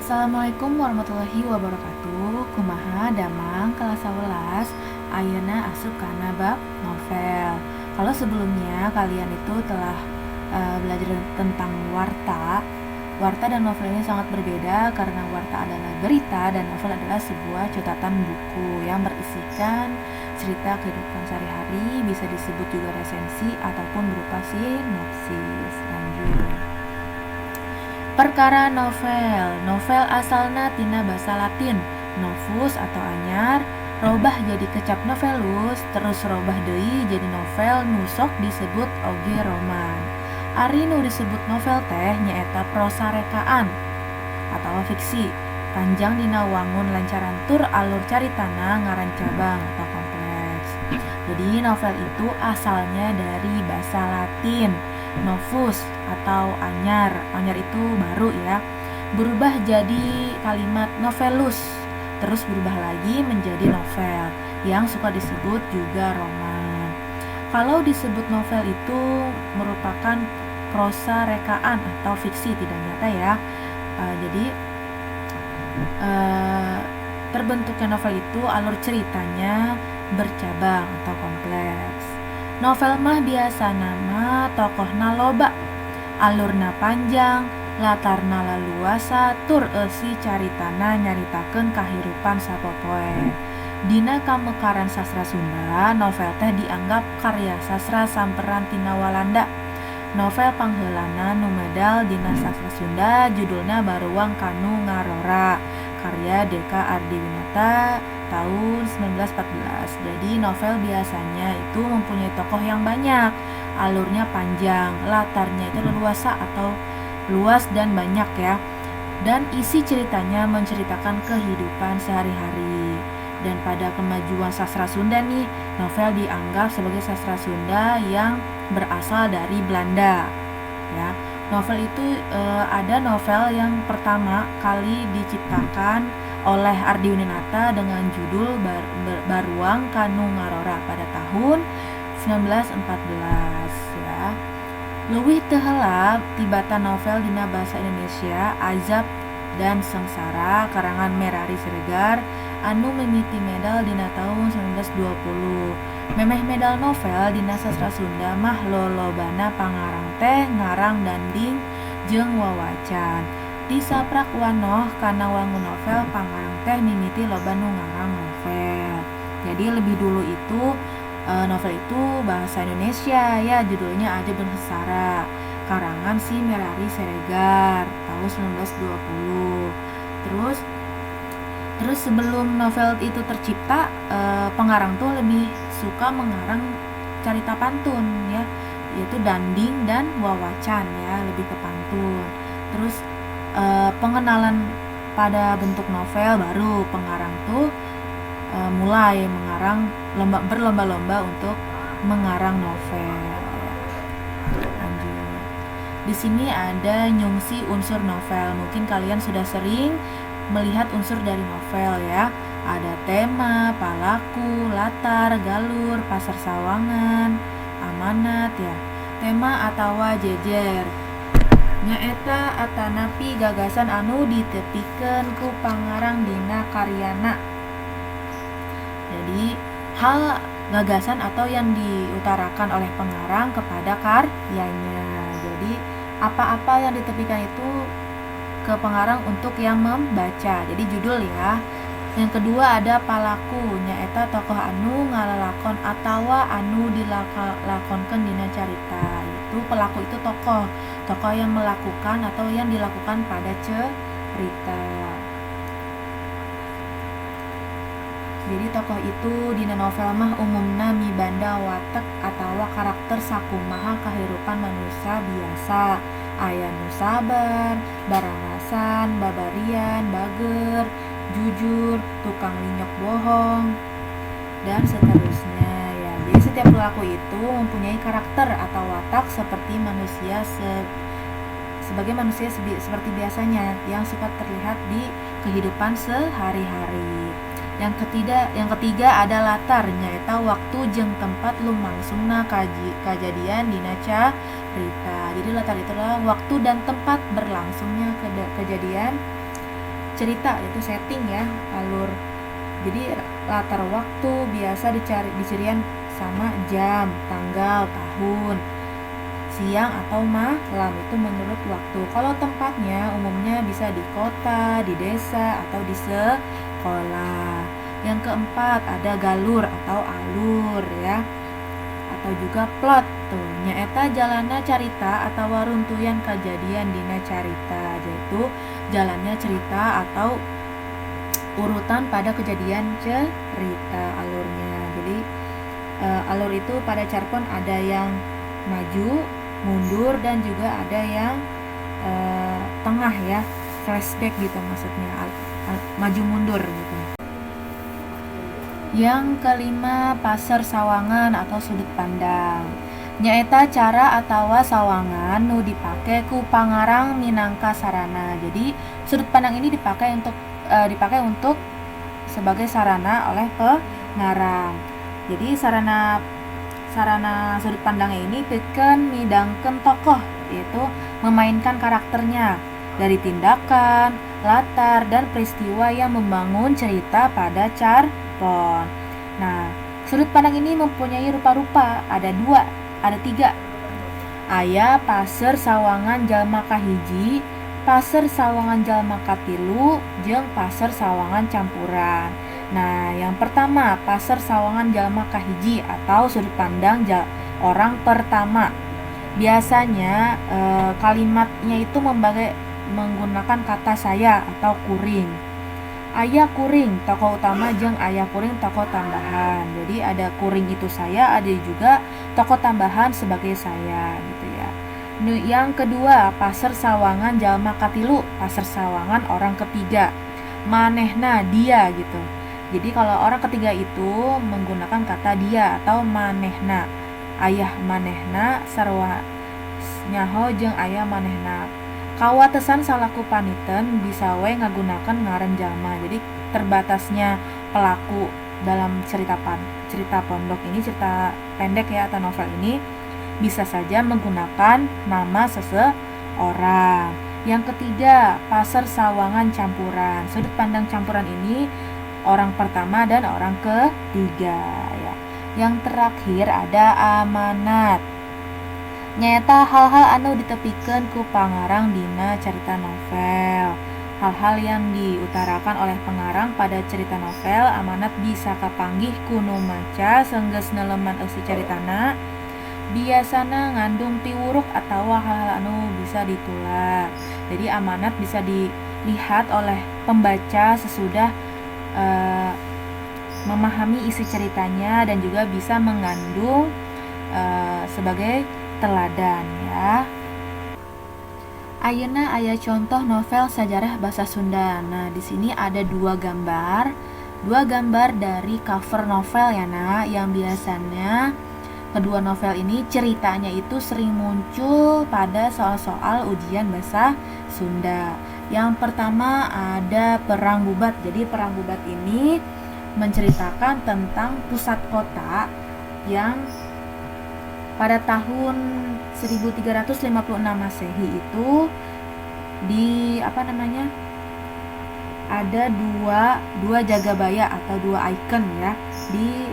Assalamualaikum warahmatullahi wabarakatuh. Kumaha damang kelas 11 ayeuna asup kana bab novel. Kalau sebelumnya kalian itu telah belajar tentang warta. Warta dan novel ini sangat berbeda karena warta adalah berita dan novel adalah sebuah catatan buku yang berisikan cerita kehidupan sehari-hari, bisa disebut juga resensi ataupun berupa sinopsis. Lanjut. Perkara novel. Novel asalna tina basa Latin novus atau anyar, robah jadi kecap novelus, terus robah deui jadi novel, nusok disebut oge roman. Ari nu disebut novel teh nyaeta prosa rekaan atau fiksi, panjang dina wangun lancaran tur alur caritana ngaran cabang atau kompleks. Jadi novel itu asalnya dari bahasa Latin novus atau anyar itu baru ya, berubah jadi kalimat novelus, terus berubah lagi menjadi novel yang suka disebut juga roman. Kalau disebut novel itu merupakan prosa rekaan atau fiksi tidak nyata ya. Jadi terbentuknya novel itu alur ceritanya bercabang atau kompleks. Novel mah biasa nama tokohna loba, alurna panjang, latarna leluasa, tur eusi caritana nyaritakeun kahirupan sapopoe. Dina kamekaran sastra Sunda, novel teh dianggap karya sastra samperan tina Walanda. Novel pangheulana nu medal dina sastra Sunda judulna Baruang Kanu Ngarora, karya Deka Ardiwinata tahun 1914. Jadi novel biasanya itu mempunyai tokoh yang banyak, alurnya panjang, latarnya itu leluasa atau luas dan banyak ya. Dan isi ceritanya menceritakan kehidupan sehari-hari. Dan pada kemajuan sastra Sunda nih, novel dianggap sebagai sastra Sunda yang berasal dari Belanda. Ya, novel itu ada novel yang pertama kali diciptakan oleh Ardiwinata dengan judul Baruang Kanu Ngarora pada tahun 1914 ya. Leuwih teu heula tibatan novel dina basa Indonesia Azab dan Sengsara karangan Merari Siregar anu mimiti medal dina tahun 1920. Memeh medal novel dina sastra Sunda mah lolobana pangarang teh ngarang danding jeung wawacan. Disaprak wanoh kana wangun novel pangarang teh mimiti loba nu ngarang novel. Jadi lebih dulu itu novel itu bahasa Indonesia ya, judulnya Azab dan Sengsara karangan si Merari Siregar tahun 1920. Terus sebelum novel itu tercipta, pengarang tuh lebih suka mengarang carita pantun ya, yaitu danding dan wawacan ya, lebih ke pantun. Terus pengenalan pada bentuk novel baru pengarang tuh mulai mengarang berlomba-lomba untuk mengarang novel. Lanjut. Di sini ada nyungsi unsur novel. Mungkin kalian sudah sering melihat unsur dari novel ya. Ada tema, palaku, latar, galur, pasar sawangan, amanat ya. Tema atawa jejer nyaeta atanapi gagasan anu ditepikeun ku pangarang dina karyana. Jadi hal gagasan atau yang diutarakan oleh pengarang kepada karyanya. Jadi apa-apa yang ditepikan itu ke pengarang untuk yang membaca. Jadi judul ya. Yang kedua ada palaku nyaeta tokoh anu ngalalakon atawa anu dilakonkeun dina carita. Itu pelaku itu tokoh yang melakukan atau yang dilakukan pada cerita. Jadi tokoh itu dina novel mah umumna mibanda watek atawa karakter sakumaha kahirupan manusia biasa. Aya nu sabar, barangasan, babarian, bager, jujur, tukang linyok bohong, dan seterusnya ya. Jadi setiap pelaku itu mempunyai karakter atau watak seperti manusia sebagai manusia seperti biasanya yang suka terlihat di kehidupan sehari-hari. Yang ketiga ada latar nyaeta waktu jeung tempat lumangsungna kajadian dina carita. Jadi latar itu adalah waktu dan tempat berlangsungnya kejadian cerita, itu setting ya, alur. Jadi latar waktu biasa dicirian sama jam, tanggal, tahun, siang atau malam, itu menurut waktu. Kalau tempatnya umumnya bisa di kota, di desa, atau di sekolah. Yang keempat ada galur atau alur ya, atau juga plot tuh nyaeta jalana carita atau waruntuyan kejadian dina carita, yaitu jalannya cerita atau urutan pada kejadian cerita alurnya. Jadi alur itu pada cerpen ada yang maju, mundur, dan juga ada yang tengah ya, flashback gitu maksudnya, maju mundur gitu. Yang kelima paser sawangan atau sudut pandang. Nyaeta cara atawa sawangan nu dipake ku pangarang minangka sarana. Jadi sudut pandang ini dipakai untuk sebagai sarana oleh pengarang. Jadi sarana sudut pandangnya ini pikeun midangkeun tokoh, yaitu memainkan karakternya dari tindakan, latar, dan peristiwa yang membangun cerita pada cerpen. Nah, sudut pandang ini mempunyai rupa-rupa, ada tiga. Aya paser sawangan jalma kahiji, paser sawangan jalma katilu, jeung paser sawangan campuran. Nah, yang pertama paser sawangan jalma kahiji atau sudut pandang orang pertama. Biasanya kalimatnya itu menggunakan kata saya atau kuring. Aya kuring tokoh utama jeung aya kuring tokoh tambahan. Jadi ada kuring itu saya, ada juga tokoh tambahan sebagai saya gitu ya. Yang kedua paser sawangan jalma katilu, paser sawangan orang ketiga. Manehna dia gitu. Jadi kalau orang ketiga itu menggunakan kata dia atau manehna. Ayah manehna sarwa nyaho jeung ayah manehna. Kawatesan salaku paniten bisa we ngagunakan ngaran jalma. Jadi terbatasnya pelaku dalam cerita pondok ini, cerita pendek ya atau novel ini, bisa saja menggunakan nama seseorang. Yang ketiga, paser sawangan campuran. Sudut pandang campuran ini orang pertama dan orang ketiga ya. Yang terakhir ada amanat. Nyata hal-hal anu ditepikeun ku pangarang dina cerita novel. Hal-hal yang diutarakan oleh pengarang pada cerita novel amanat bisa kapanggih ku nu maca seunggeus neleman eusi caritana. Biasana ngandung piwuruk atau hal-hal anu bisa ditulak. Jadi amanat bisa dilihat oleh pembaca sesudah memahami isi ceritanya dan juga bisa mengandung sebagai teladan ya. Ayeuna aya contoh novel sejarah bahasa Sunda. Nah, di sini ada dua gambar dari cover novel ya nah, yang biasanya kedua novel ini ceritanya itu sering muncul pada soal-soal ujian bahasa Sunda. Yang pertama ada Perang Bubat. Jadi Perang Bubat ini menceritakan tentang pusat kota yang pada tahun 1356 Masehi itu ada dua jagabaya atau dua ikon ya di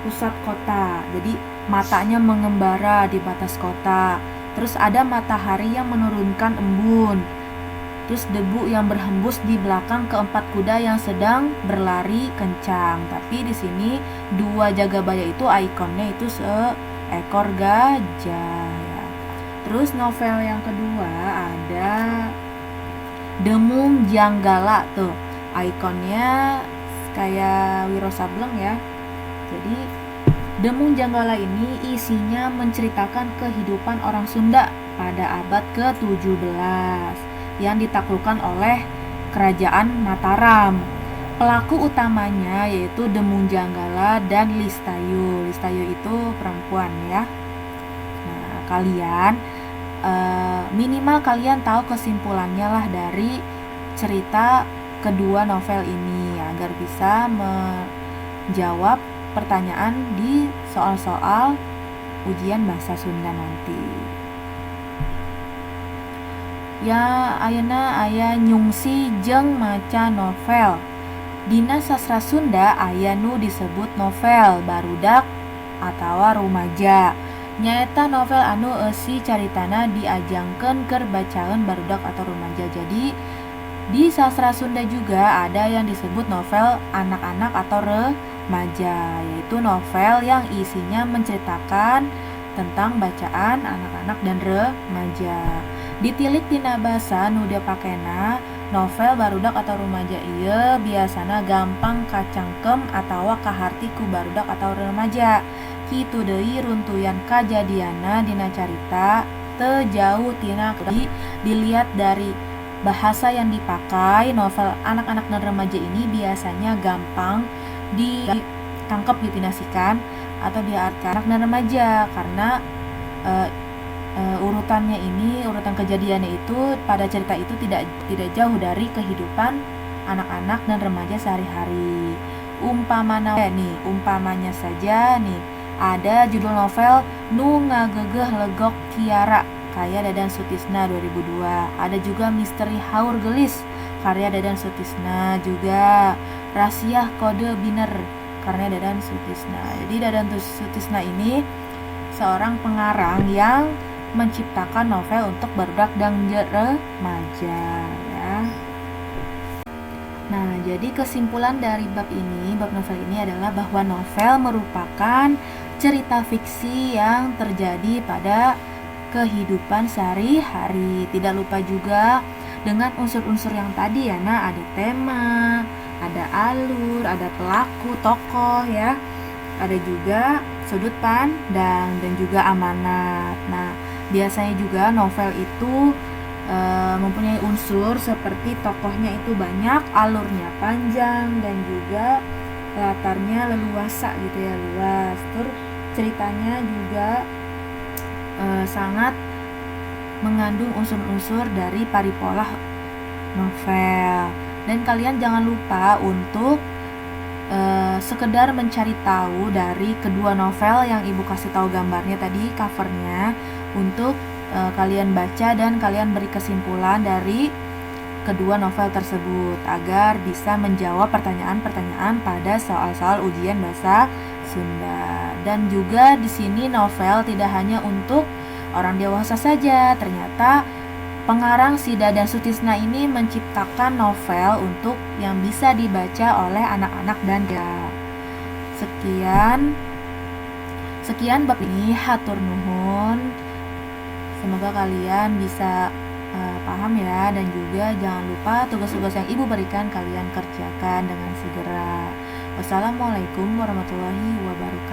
pusat kota. Jadi matanya mengembara di batas kota. Terus ada matahari yang menurunkan embun. Terus debu yang berhembus di belakang keempat kuda yang sedang berlari kencang. Tapi di sini dua jagabaya itu ikonnya itu seekor gajah ya. Terus novel yang kedua ada Demung Janggala tuh. Ikonnya kayak Wiro Sableng ya. Jadi Demung Janggala ini isinya menceritakan kehidupan orang Sunda pada abad ke-17 yang ditaklukkan oleh kerajaan Mataram. Pelaku utamanya yaitu Demung Janggala dan Listayu. Listayu itu perempuan ya. Nah, kalian minimal kalian tahu kesimpulannya lah dari cerita kedua novel ini agar bisa menjawab pertanyaan di soal-soal ujian bahasa Sunda nanti. Ya ayeuna aya nyungsi jeung maca novel. Dina sastra Sunda aya nu disebut novel barudak atawa rumaja. Nyaeta novel anu eusi caritana diajangkeun keur bacaeun barudak atau rumaja. Jadi di sastra Sunda juga ada yang disebut novel anak-anak atau remaja, yaitu novel yang isinya menceritakan tentang bacaan anak-anak dan remaja. Ditilik tina basa nu dipakena novel barudak atau rumaja ieu biasana gampang kacangkem atawa kaharti ku barudak atau remaja. Kitu deui runtuyan kajadianna dina carita teu jauh tina dilihat dari bahasa yang dipakai. Novel anak-anak dan remaja ini biasanya gampang ditangkap, ditinasikan atau diartikan anak dan remaja karena urutannya ini, urutan kejadiannya itu pada cerita itu tidak jauh dari kehidupan anak-anak dan remaja sehari-hari. Umpamanya saja nih, ada judul novel Nu Ngagegeh Legok Kiara karya Dadan Sutisna 2002. Ada juga Misteri Haur Gelis karya Dadan Sutisna, juga Rasiah Kode Biner karya Dadan Sutisna. Jadi Dadan Sutisna ini seorang pengarang yang menciptakan novel untuk barudak dan remaja ya. Nah, jadi kesimpulan dari bab novel ini adalah bahwa novel merupakan cerita fiksi yang terjadi pada kehidupan sehari-hari. Tidak lupa juga dengan unsur-unsur yang tadi ya, nah ada tema, ada alur, ada pelaku, tokoh ya. Ada juga sudut pandang dan juga amanat. Nah, biasanya juga novel itu mempunyai unsur seperti tokohnya itu banyak, alurnya panjang dan juga latarnya leluasa gitu ya, luas. Terus ceritanya juga sangat mengandung unsur-unsur dari paripolah novel. Dan kalian jangan lupa untuk sekedar mencari tahu dari kedua novel yang ibu kasih tahu gambarnya tadi, covernya, untuk kalian baca dan kalian beri kesimpulan dari kedua novel tersebut agar bisa menjawab pertanyaan-pertanyaan pada soal-soal ujian bahasa Sunda. Dan juga di sini novel tidak hanya untuk orang dewasa saja. Ternyata pengarang si Dadan Sutisna ini menciptakan novel untuk yang bisa dibaca oleh anak-anak dan sekian bab ini, hatur nuhun. Semoga kalian bisa paham ya, dan juga jangan lupa tugas-tugas yang ibu berikan kalian kerjakan dengan segera. Wassalamualaikum warahmatullahi wabarakatuh.